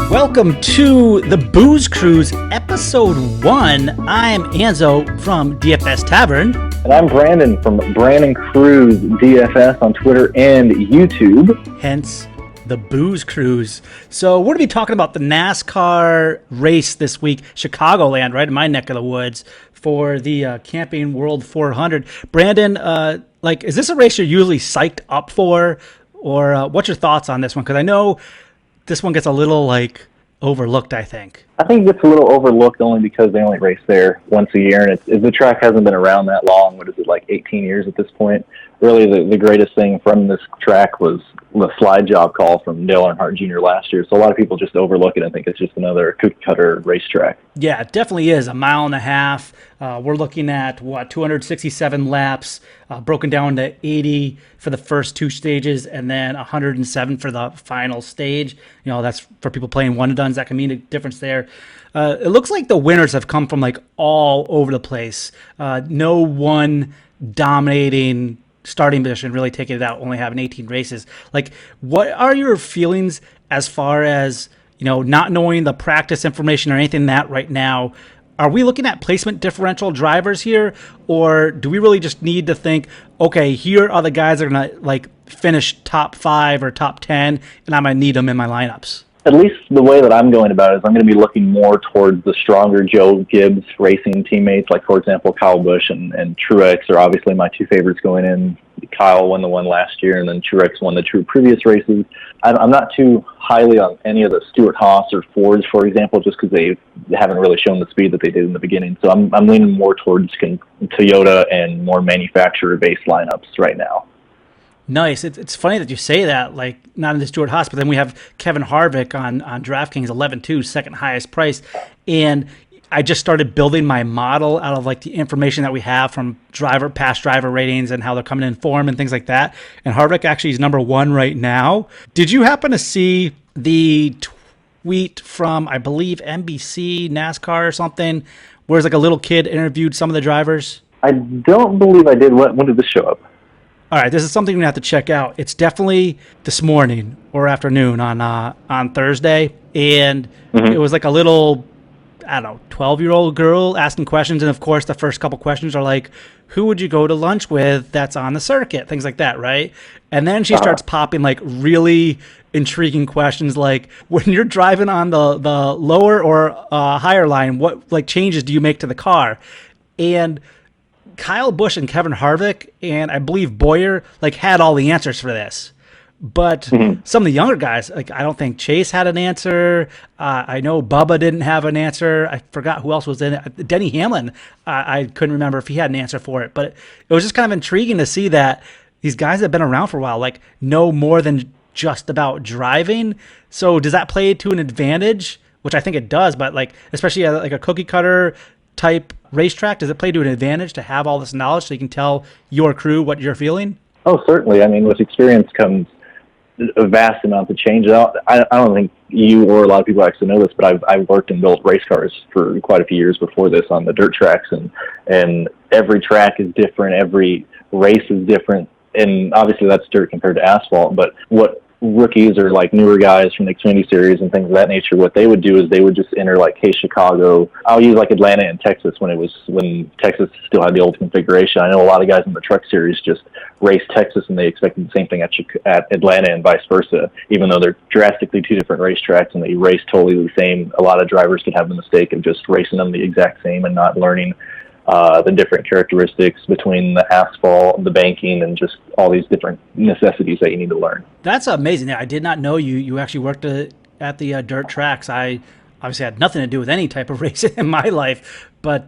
Welcome to the Booze Cruise, episode 1. I'm Anzo from DFS Tavern. And I'm Brandon from Brandon Cruz DFS on Twitter and YouTube. Hence, the Booze Cruise. So we're going to be talking about the NASCAR race this week, Chicagoland, right in my neck of the woods, for the Camping World 400. Brandon, is this a race you're usually psyched up for? Or what's your thoughts on this one? Because I know this one gets a little, overlooked, I think. I think it gets a little overlooked only because they only race there once a year, and the track hasn't been around that long. What is it, 18 years at this point? Really, the greatest thing from this track was the slide job call from Dale Earnhardt Jr. last year. So a lot of people just overlook it and think it's just another cookie-cutter racetrack. Yeah, it definitely is. 1.5 miles. We're looking at, 267 laps, broken down to 80 for the first two stages, and then 107 for the final stage. You know, that's for people playing one-and-dones. That can mean a difference there. It looks like the winners have come from, all over the place. No one dominating starting position, really taking it out, only having 18 races. What are your feelings as far as, not knowing the practice information or anything that right now? Are we looking at placement differential drivers here, or do we really just need to think, okay, here are the guys that are going to finish top 5 or top 10, and I'm going to need them in my lineups? At least the way that I'm going about it is I'm going to be looking more towards the stronger Joe Gibbs racing teammates, for example, Kyle Busch and Truex are obviously my two favorites going in. Kyle won the one last year, and then Truex won the two previous races. I'm not too highly on any of the Stewart-Haas or Fords, for example, just because they haven't really shown the speed that they did in the beginning. So I'm leaning more towards Toyota and more manufacturer-based lineups right now. Nice. It's funny that you say that, not in the Stewart-Haas, but then we have Kevin Harvick on DraftKings 11-2, second highest price. And I just started building my model out of the information that we have from past driver ratings and how they're coming in form and things like that. And Harvick actually is number 1 right now. Did you happen to see the tweet from, I believe, NBC, NASCAR or something, where it's a little kid interviewed some of the drivers? I don't believe I did. When did this show up? All right, this is something we have to check out. It's definitely this morning or afternoon on Thursday, and It was a little, 12-year-old girl asking questions, and of course the first couple questions are who would you go to lunch with that's on the circuit, things like that, right? And then she starts popping really intriguing questions when you're driving on the lower or higher line, what changes do you make to the car? And Kyle Busch and Kevin Harvick and I believe Boyer had all the answers for this, but some of the younger guys, I don't think Chase had an answer. I know Bubba didn't have an answer. I forgot who else was in it. Denny Hamlin, I couldn't remember if he had an answer for it, but it was just kind of intriguing to see that these guys that have been around for a while know more than just about driving. So does that play to an advantage? Which I think it does, but especially at a cookie cutter type racetrack, does it play to an advantage to have all this knowledge so you can tell your crew what you're feeling? Oh, certainly. I mean, with experience comes a vast amount of change. I don't think you or a lot of people actually know this, but I've worked and built race cars for quite a few years before this on the dirt tracks, and every track is different, every race is different, and obviously that's dirt compared to asphalt, but what rookies or newer guys from the Xfinity series and things of that nature, what they would do is they would just enter hey, Chicago. I'll use Atlanta and Texas when Texas still had the old configuration. I know a lot of guys in the truck series just race Texas and they expected the same thing at Atlanta and vice versa, even though they're drastically two different racetracks and they race totally the same. A lot of drivers could have the mistake of just racing them the exact same and not learning the different characteristics between the asphalt, the banking, and just all these different necessities that you need to learn. That's amazing. I did not know you actually worked at the dirt tracks. I obviously had nothing to do with any type of racing in my life, but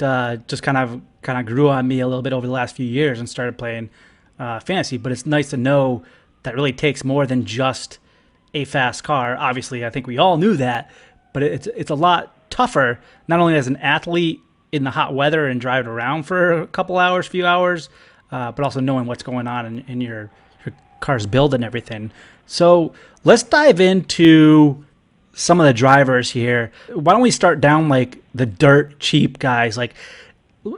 just kind of grew on me a little bit over the last few years and started playing fantasy. But it's nice to know that really takes more than just a fast car. Obviously, I think we all knew that, but it's a lot tougher, not only as an athlete in the hot weather and drive around for a few hours, but also knowing what's going on in your car's build and everything. So let's dive into some of the drivers here. Why don't we start down the dirt cheap guys?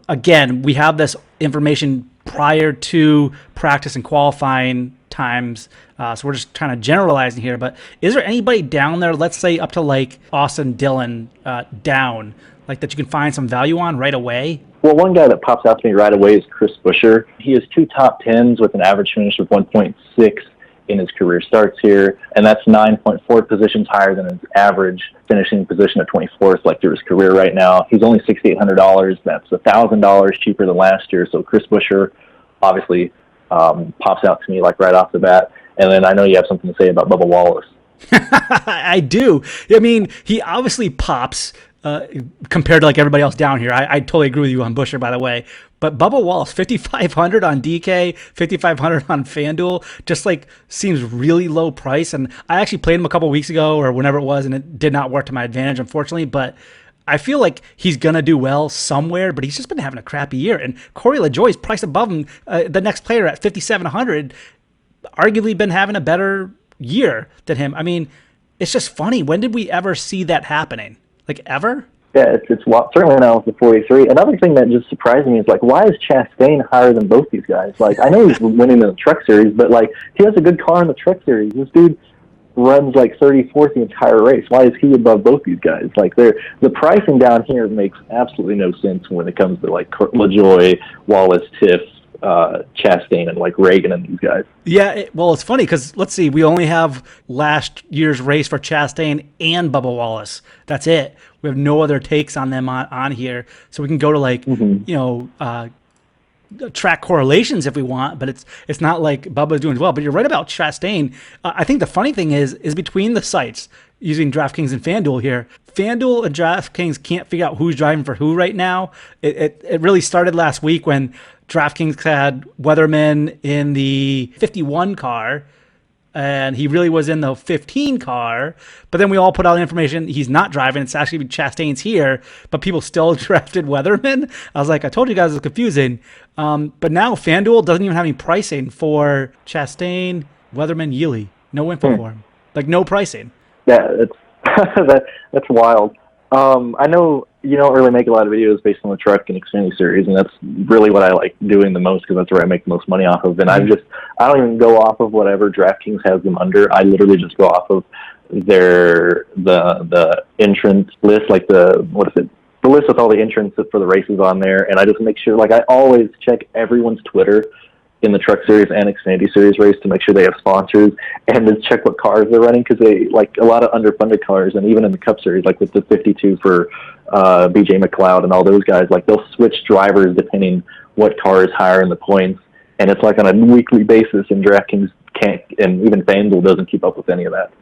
Again, we have this information prior to practice and qualifying times. So we're just kind of generalizing here. But is there anybody down there, let's say up to like Austin Dillon down, like that you can find some value on right away? Well, one guy that pops out to me right away is Chris Buescher. He has 2 top 10s with an average finish of 1.6 in his career starts here, and that's 9.4 positions higher than his average finishing position at 24th, like through his career right now. He's only $6,800. That's $1,000 cheaper than last year. So Chris Buescher obviously pops out to me like right off the bat. And then I know you have something to say about Bubba Wallace. I do. I mean, he obviously pops compared to like everybody else down here. I totally agree with you on Buescher, by the way. But Bubba Wallace, 5,500 on DK, 5,500 on FanDuel, just like seems really low price. And I actually played him a couple weeks ago or whenever it was, and it did not work to my advantage, unfortunately. But I feel like he's going to do well somewhere, but he's just been having a crappy year. And Corey LaJoie's priced above him, the next player at 5,700, arguably been having a better year than him. I mean, it's just funny. When did we ever see that happening? Like, ever? Yeah, it's certainly now with the 43. Another thing that just surprised me is, like, why is Chastain higher than both these guys? Like, I know he's winning in the Truck Series, but, like, he has a good car in the Truck Series. This dude runs, like, 34th the entire race. Why is he above both these guys? Like, the pricing down here makes absolutely no sense when it comes to, like, LaJoie, Wallace, Tiff, Chastain, and like Reagan and these guys. Yeah, well, it's funny because let's see, we only have last year's race for Chastain and Bubba Wallace. That's it. We have no other takes on them on here, so we can go to like track correlations if we want, but it's not like Bubba's doing well. But you're right about Chastain. I think the funny thing is between the sites using DraftKings and FanDuel here. FanDuel and DraftKings can't figure out who's driving for who right now. It really started last week when DraftKings had Weatherman in the 51 car, and he really was in the 15 car. But then we all put out information he's not driving. It's actually Chastain's here, but people still drafted Weatherman. I was like, I told you guys it was confusing. But now FanDuel doesn't even have any pricing for Chastain, Weatherman, Yili. No info for him. Like, no pricing. Yeah, that's wild. I know you don't really make a lot of videos based on the Truck and Xfinity Series, and that's really what I like doing the most because that's where I make the most money off of. And I don't even go off of whatever DraftKings has them under. I literally just go off of the entrance list, like the list with all the entrants for the races on there, and I just make sure, like, I always check everyone's Twitter in the Truck Series and Xfinity Series race to make sure they have sponsors, and to check what cars they're running, because they, like, a lot of underfunded cars, and even in the Cup Series, like with the 52 for BJ McLeod and all those guys, like, they'll switch drivers depending what car is higher in the points, and it's like on a weekly basis, and DraftKings can't, and even FanDuel doesn't keep up with any of that.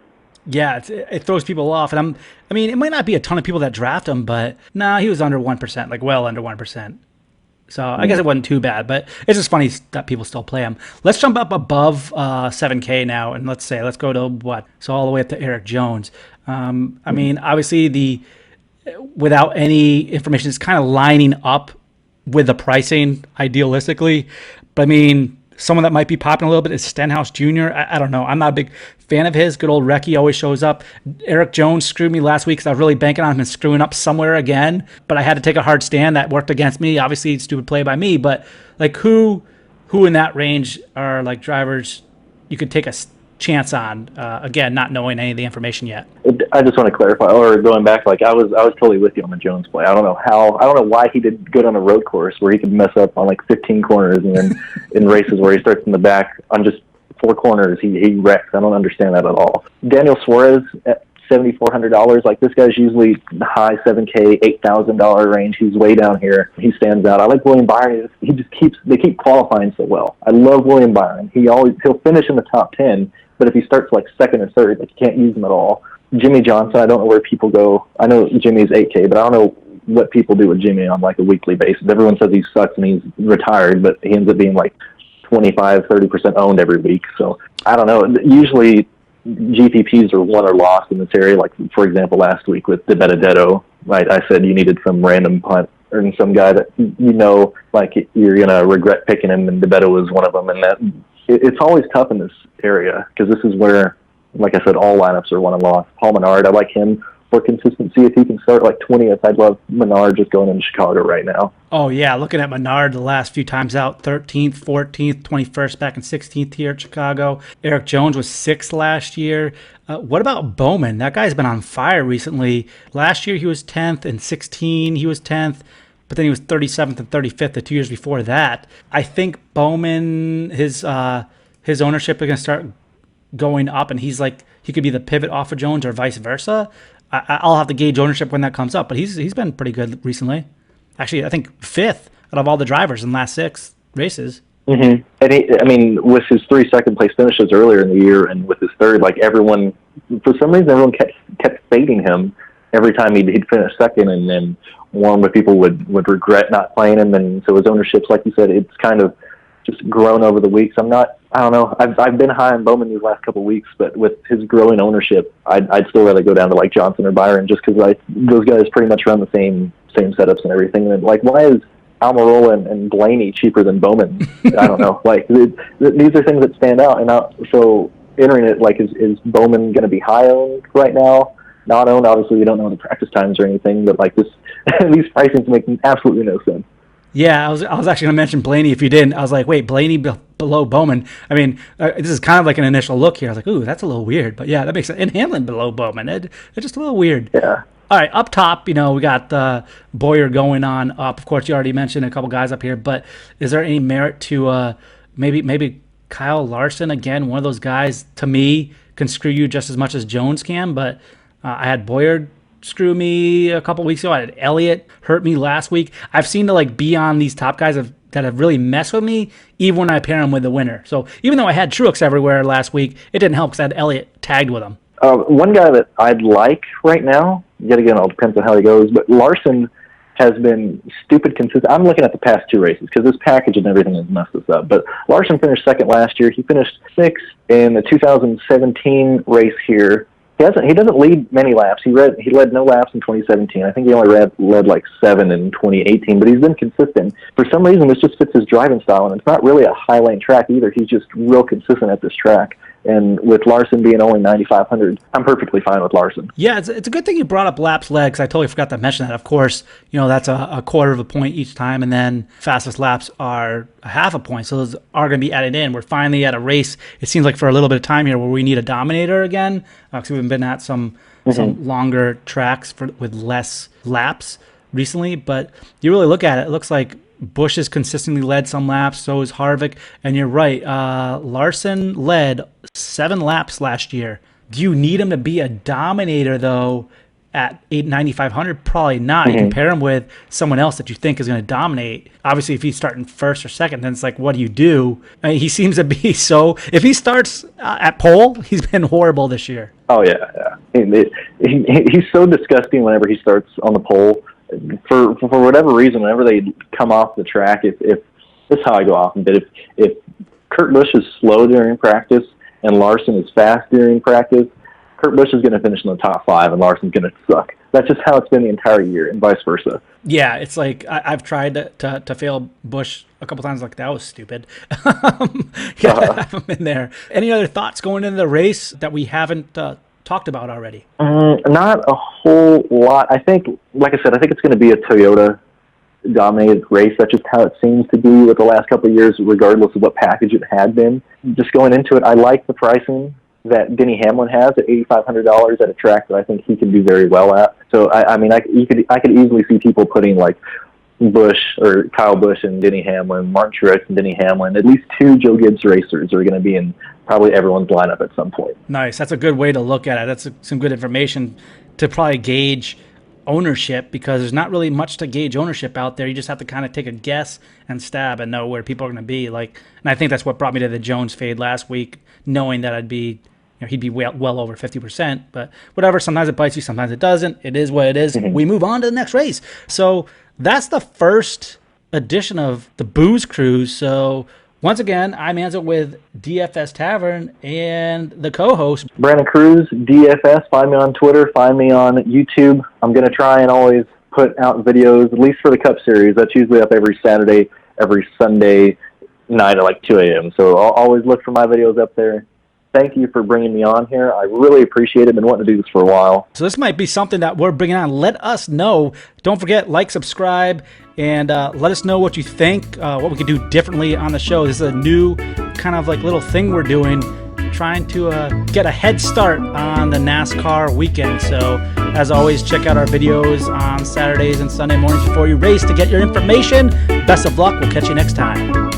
Yeah, it throws people off, and I mean, it might not be a ton of people that draft him, but he was under 1%, like well under 1%. So I guess it wasn't too bad, but it's just funny that people still play him. Let's jump up above 7K now, and let's go to what? So all the way up to Eric Jones. I mean, obviously without any information, it's kind of lining up with the pricing idealistically. But I mean, someone that might be popping a little bit is Stenhouse Jr. I don't know. I'm not a big fan of his. Good old Recchi always shows up. Eric Jones screwed me last week because I was really banking on him and screwing up somewhere again. But I had to take a hard stand. That worked against me. Obviously, stupid play by me. But like, who in that range are like drivers you could take a chance on? Again, not knowing any of the information yet. I just want to clarify, or going back, like I was totally with you on the Jones play. I don't know why he did good on a road course where he could mess up on like 15 corners, and then in races where he starts in the back on just 4 corners, he wrecks. I don't understand that at all. Daniel Suarez at $7,400. Like, this guy's usually the high $7K, $8,000 range. He's way down here. He stands out. I like William Byron. They keep qualifying so well. I love William Byron. He'll finish in the top 10, but if he starts like second or third, like, you can't use him at all. Jimmy Johnson, I don't know where people go. I know Jimmy's 8K, but I don't know what people do with Jimmy on like a weekly basis. Everyone says he sucks and he's retired, but he ends up being like 25-30% owned every week. So I don't know. Usually GPPs are won or lost in this area. Like, for example, last week with De Benedetto, right? I said you needed some random punt or some guy that like you're gonna regret picking him, and De Benedetto was one of them. And it's always tough in this area because this is where, like I said, all lineups are won and lost. Paul Menard, I like him for consistency. If he can start like 20th, I'd love Menard just going into Chicago right now. Oh, yeah. Looking at Menard the last few times out, 13th, 14th, 21st, back in 16th here at Chicago. Eric Jones was 6th last year. What about Bowman? That guy's been on fire recently. Last year he was 10th, and 16 he was 10th, but then he was 37th and 35th the 2 years before that. I think Bowman, his ownership is going to start going up, and he's like, he could be the pivot off of Jones or vice versa. I'll have to gauge ownership when that comes up, but he's been pretty good recently. Actually, I think 5th out of all the drivers in the last 6 races. Mm-hmm. And with his 3 second-place finishes earlier in the year and with his 3rd, like for some reason, everyone kept fading him every time he'd finish 2nd, and then one where people would regret not playing him. And so his ownership's, like you said, it's kind of just grown over the weeks. I don't know. I've been high on Bowman these last couple of weeks, but with his growing ownership, I'd still rather go down to like Johnson or Byron, just because those guys pretty much run the same setups and everything. And like, why is Almirola and Blaney cheaper than Bowman? I don't know. Like, these are things that stand out. And so entering it, like, is Bowman going to be high owned right now? Not owned. Obviously, we don't know the practice times or anything, but like these pricings make absolutely no sense. Yeah, I was actually going to mention Blaney if you didn't. I was like, wait, Blaney below Bowman. I mean, this is kind of like an initial look here. I was like, ooh, that's a little weird. But yeah, that makes sense. And Hamlin below Bowman. It's just a little weird. Yeah. All right, up top, we got Boyer going on up. Of course, you already mentioned a couple guys up here, but is there any merit to maybe Kyle Larson again? One of those guys, to me, can screw you just as much as Jones can, but I had Boyer screw me a couple weeks ago. I had Elliott hurt me last week. I've seen to be on these top guys that have really messed with me, even when I pair them with the winner. So even though I had Truex everywhere last week, it didn't help because I had Elliott tagged with him. One guy that I'd like right now, yet again, it all depends on how he goes, but Larson has been stupid consistent. I'm looking at the past 2 races because this package and everything has messed us up. But Larson finished 2nd last year. He finished 6th in the 2017 race here. He doesn't lead many laps. He led no laps in 2017. I think he only led like 7 in 2018, but he's been consistent. For some reason, this just fits his driving style, and it's not really a high lane track either. He's just real consistent at this track. And with Larson being only 9,500, I'm perfectly fine with Larson. Yeah, it's a good thing you brought up laps led, because I totally forgot to mention that. Of course, that's a quarter of a point each time, and then fastest laps are a half a point, so those are going to be added in. We're finally at a race, it seems like, for a little bit of time here where we need a dominator again, because we've been at some longer tracks with less laps recently. But you really look at it, it looks like Busch has consistently led some laps, so is Harvick, and you're right, Larson led 7 laps last year. Do you need him to be a dominator, though, at 9,500? Probably not. You can pair him with someone else that you think is going to dominate. Obviously, if he's starting 1st or 2nd, then it's like, what do you do? I mean, he seems to be so... If he starts at pole, he's been horrible this year. Oh, yeah. He's so disgusting whenever he starts on the pole. For whatever reason, whenever they come off the track, if this is how I go off a bit, if Kurt Busch is slow during practice and Larson is fast during practice, Kurt Busch is going to finish in the top 5 and Larson's going to suck. That's just how it's been the entire year, and vice versa. Yeah, it's like I've tried to fail Busch a couple times. Like, that was stupid. Have him in there. Any other thoughts going into the race that we haven't talked about already? Not a whole lot. I think, like I said, I think it's going to be a Toyota dominated race. That's just how it seems to be with the last couple of years, regardless of what package it had been. Just going into it, I like the pricing that Denny Hamlin has at $8,500 at a track that I think he can do very well at. So I could easily see people putting like Busch or Kyle Busch and Denny Hamlin, Martin Truex and Denny Hamlin. At least 2 Joe Gibbs racers are going to be in probably everyone's lineup at some point. Nice. That's a good way to look at it. That's some good information to probably gauge ownership, because there's not really much to gauge ownership out there. You just have to kind of take a guess and stab and know where people are going to be. And I think that's what brought me to the Jones fade last week, knowing that he'd be well over 50%. But whatever, sometimes it bites you, sometimes it doesn't. It is what it is. We move on to the next race. So that's the first edition of the Booze Cruise. So once again, I'm Anza with DFS Tavern and the co-host Brandon Cruz, DFS. Find me on Twitter. Find me on YouTube. I'm going to try and always put out videos, at least for the Cup Series. That's usually up every Saturday, every Sunday night at like 2 a.m. So I'll always look for my videos up there. thank you for bringing me on here. I really appreciate it. Been wanting to do this for a while. So this might be something that we're bringing on. Let us know. Don't forget, like, subscribe, and let us know what you think, what we could do differently on the show. This is a new kind of like little thing we're doing, trying to get a head start on the NASCAR weekend. So as always, check out our videos on Saturdays and Sunday mornings before you race to get your information. Best of luck. We'll catch you next time.